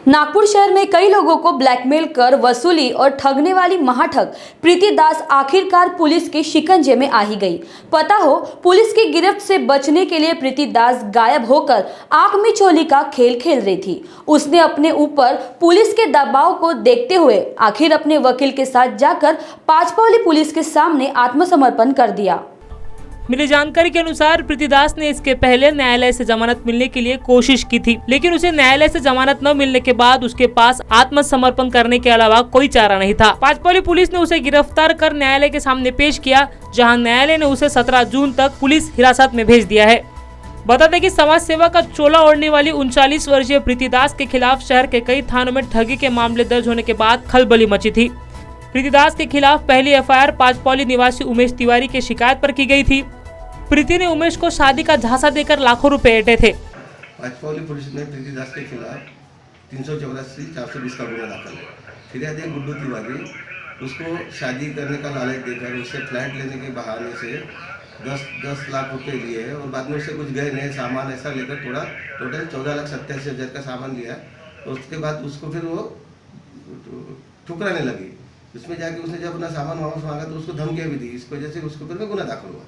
नागपुर शहर में कई लोगों को ब्लैकमेल कर वसूली और ठगने वाली महाठग प्रीति दास आखिरकार पुलिस के शिकंजे में आ ही गई। पता हो, पुलिस की गिरफ्त से बचने के लिए प्रीति दास गायब होकर आंख में चोली का खेल खेल रही थी। उसने अपने ऊपर पुलिस के दबाव को देखते हुए आखिर अपने वकील के साथ जाकर पाचपौली पुलिस के सामने आत्मसमर्पण कर दिया। मिली जानकारी के अनुसार प्रीति दास ने इसके पहले न्यायालय से जमानत मिलने के लिए कोशिश की थी, लेकिन उसे न्यायालय से जमानत न मिलने के बाद उसके पास आत्मसमर्पण करने के अलावा कोई चारा नहीं था। पाचपौली पुलिस ने उसे गिरफ्तार कर न्यायालय के सामने पेश किया, जहां न्यायालय ने उसे 17 जून तक पुलिस हिरासत में भेज दिया है। बता दें कि समाज सेवा का चोला ओढ़ने वाली 39 वर्षीय प्रीति दास के खिलाफ शहर के कई थानों में ठगी के मामले दर्ज होने के बाद खलबली मची थी। प्रीति दास के खिलाफ पहली एफआईआर पाचपौली निवासी उमेश तिवारी की शिकायत पर की गई थी। प्रीति ने उमेश को शादी का झांसा देकर लाखों रुपए ऐंठे थे। पाचपौली पुलिस ने प्रीति दास के खिलाफ 384-420 का गुना दाखिल है। फिरियादी गुड्डू तिवारी उसको शादी करने का लालच देकर उससे फ्लैट लेने के बहाने से 10 लाख रुपए लिए और बाद में उससे कुछ गए नए सामान ऐसा लेकर थोड़ा टोटल 14,87,000 का सामान लिया। तो उसके बाद उसको फिर वो ठुकराने लगी। उसमें जाके उसने जब अपना सामान वापस मांगा तो उसको धमकियाँ भी दी। इस वजह से उसके ऊपर में गुना दाखिल हुआ।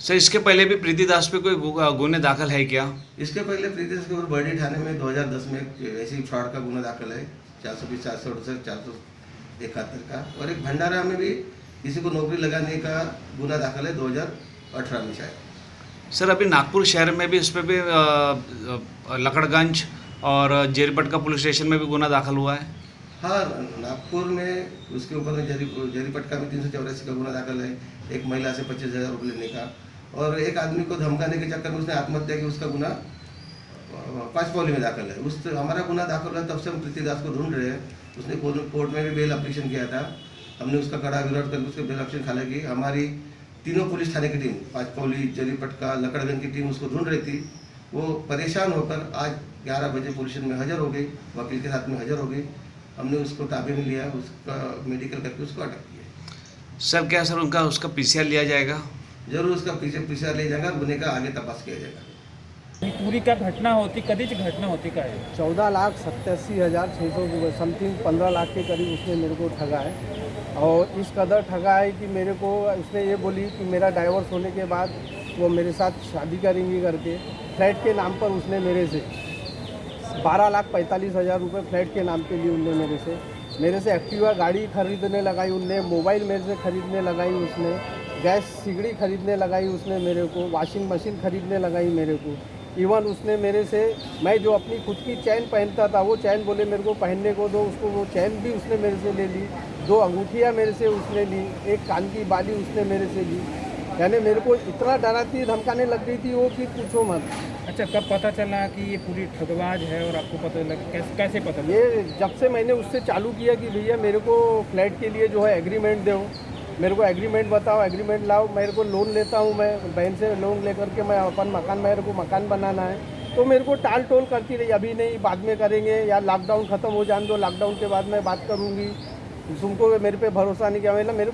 सर, इसके पहले भी प्रीति दास पे कोई गुने दाखिल है क्या? इसके पहले प्रीति दास के ऊपर बर्डी थाने में 2010 में ऐसी फ्रॉड का गुना दाखिल है, 420, 468, 471 का। और एक भंडारा में भी किसी को नौकरी लगाने का गुना दाखिल है 2018 में शायद। सर, अभी नागपुर शहर में भी इस पर भी लकड़गंज और जेरीपटका पुलिस स्टेशन में भी गुना दाखिल हुआ है। हाँ, नागपुर में उसके ऊपर में जेरीपटका में 384 का गुना दाखिल है, एक महिला से 25,000 रुपये लेने का, और एक आदमी को धमकाने के चक्कर में उसने आत्महत्या की, उसका गुना पाचपौली में दाखिल है। उस हमारा गुना दाखिल हुआ तब से हम प्रीति दास को ढूंढ रहे हैं। उसने कोर्ट में भी बेल एप्लीकेशन किया था, हमने उसका कड़ा विरोध करके उसके बेल एप्लीकेशन खाला की। हमारी तीनों पुलिस थाने की टीम, पाचपौली, जेरीपटका, लकड़गंज की टीम उसको ढूंढ रही थी। वो परेशान होकर आज 11 बजे पुलिस स्टेशन में हाजिर हो गई, वकील के साथ में हाजिर हो गई। हमने उसको ताबे में लिया, उसका मेडिकल करके उसको अटक किया। सर, क्या सर उसका पीसीआर लिया जाएगा? जरूर उसका पीसीआर लिया जाएगा, गुने का आगे तपास किया जाएगा। पूरी क्या घटना होती, कधीची घटना होती काय? 14,87,600 समथिंग 15 लाख के करीब उसने मेरे को ठगा है। और इस कदर ठगा है कि मेरे को उसने ये बोली कि मेरा डाइवोर्स होने के बाद वो मेरे साथ शादी करेंगी करके फ्लैट के नाम पर उसने मेरे से 12,45,000 रुपये फ्लैट के नाम पे लिए। उनने मेरे से एक्टिवा गाड़ी खरीदने लगाई, उनने मोबाइल मेरे से खरीदने लगाई, उसने गैस सिगड़ी खरीदने लगाई, उसने मेरे को वॉशिंग मशीन खरीदने लगाई मेरे को। इवन उसने मेरे से, मैं जो अपनी खुद की चैन पहनता था वो चैन बोले मेरे को पहनने को दो, उसको वो चैन भी उसने मेरे से ले ली। 2 अंगूठियाँ मेरे से उसने ली, एक कान की बाली उसने मेरे से ली। यानी मेरे को इतना डराती धमकाने लग गई थी वो कि पूछो मत। अच्छा, कब पता चला कि ये पूरी ठगबाज है और आपको पता लगा? कैसे पता लगा? ये जब से मैंने उससे चालू किया कि भैया मेरे को फ्लैट के लिए जो है एग्रीमेंट दो, मेरे को एग्रीमेंट बताओ, एग्रीमेंट लाओ, मेरे को लोन लेता हूँ, मैं बहन से लोन लेकर के मैं अपन मकान, मेरे को मकान बनाना है, तो मेरे को टाल टोल करती रही। अभी नहीं, बाद में करेंगे, या लॉकडाउन ख़त्म हो जाने दो, लॉकडाउन के बाद मैं बात करूँगी, तुमको मेरे पे भरोसा नहीं किया। मेरे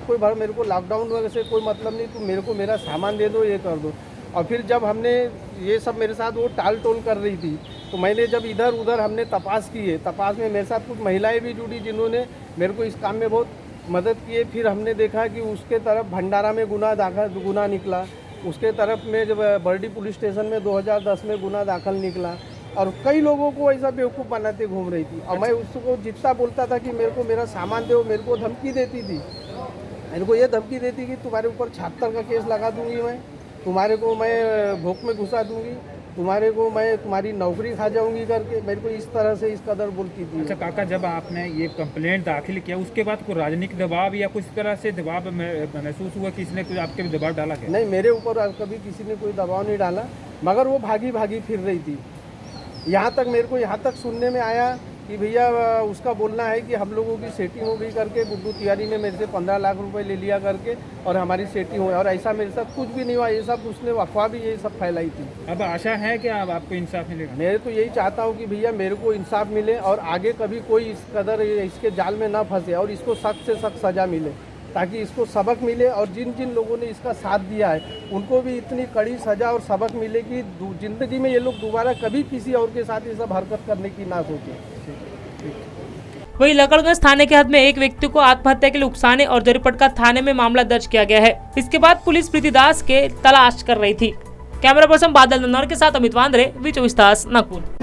को लॉकडाउन से कोई मतलब नहीं, तुम मेरे को मेरा सामान दे दो, ये कर दो। और फिर जब हमने ये सब मेरे साथ वो टाल टोल कर रही थी, तो मैंने जब इधर उधर हमने तपास किए, तपास में मेरे साथ कुछ महिलाएं भी जुड़ी जिन्होंने मेरे को इस काम में बहुत मदद की है। फिर हमने देखा कि उसके तरफ भंडारा में गुना निकला, उसके तरफ में जब बर्डी पुलिस स्टेशन में 2010 में गुना दाखिल निकला, और कई लोगों को ऐसा बेवकूफ़ बनाते घूम रही थी। और मैं उसको जितना बोलता था कि मेरे को मेरा सामान दो, मेरे को धमकी देती थी। मेरे को ये धमकी देती कि तुम्हारे ऊपर 76 का केस लगा दूंगी, मैं तुम्हारे को मैं भोक में घुसा दूंगी, तुम्हारे को मैं तुम्हारी नौकरी खा जाऊंगी करके मेरे को इस तरह से इस कदर बोलती थी। अच्छा काका, जब आपने ये कंप्लेंट दाखिल किया उसके बाद कोई राजनीतिक दबाव या कुछ तरह से दबाव महसूस हुआ कि इसने कुछ आपके भी दबाव डाला क्या? नहीं, मेरे ऊपर कभी किसी ने कोई दबाव नहीं डाला, मगर वो भागी भागी फिर रही थी। यहाँ तक सुनने में आया कि भैया उसका बोलना है कि हम लोगों की सेटिंग हो गई करके, गुड्डू तिवारी ने मेरे से 15 लाख रुपए ले लिया करके और हमारी सेटिंग हुई, और ऐसा मेरे साथ कुछ भी नहीं हुआ। ये सब उसने अफवाह भी ये सब फैलाई थी। अब आशा है कि अब आपको इंसाफ मिलेगा? मैं तो यही चाहता हूँ कि भैया मेरे को इंसाफ मिले और आगे कभी कोई इस कदर इसके जाल में ना फंसे और इसको सख्त से सख्त सज़ा मिले। ताकि इसको सबक मिले और जिन जिन लोगों ने इसका साथ दिया है उनको भी इतनी कड़ी सज़ा और सबक मिले कि ज़िंदगी में ये लोग दोबारा कभी किसी और के साथ ये सब हरकत करने की ना सोचें। वहीं लकड़गंज थाने के हद में एक व्यक्ति को आत्महत्या के लिए उकसाने और जरीपटका थाने में मामला दर्ज किया गया है। इसके बाद पुलिस प्रीति दास के तलाश कर रही थी। कैमरा पर्सन बादल नन्नौर के साथ अमित वांद्रे, वी24 नागपुर।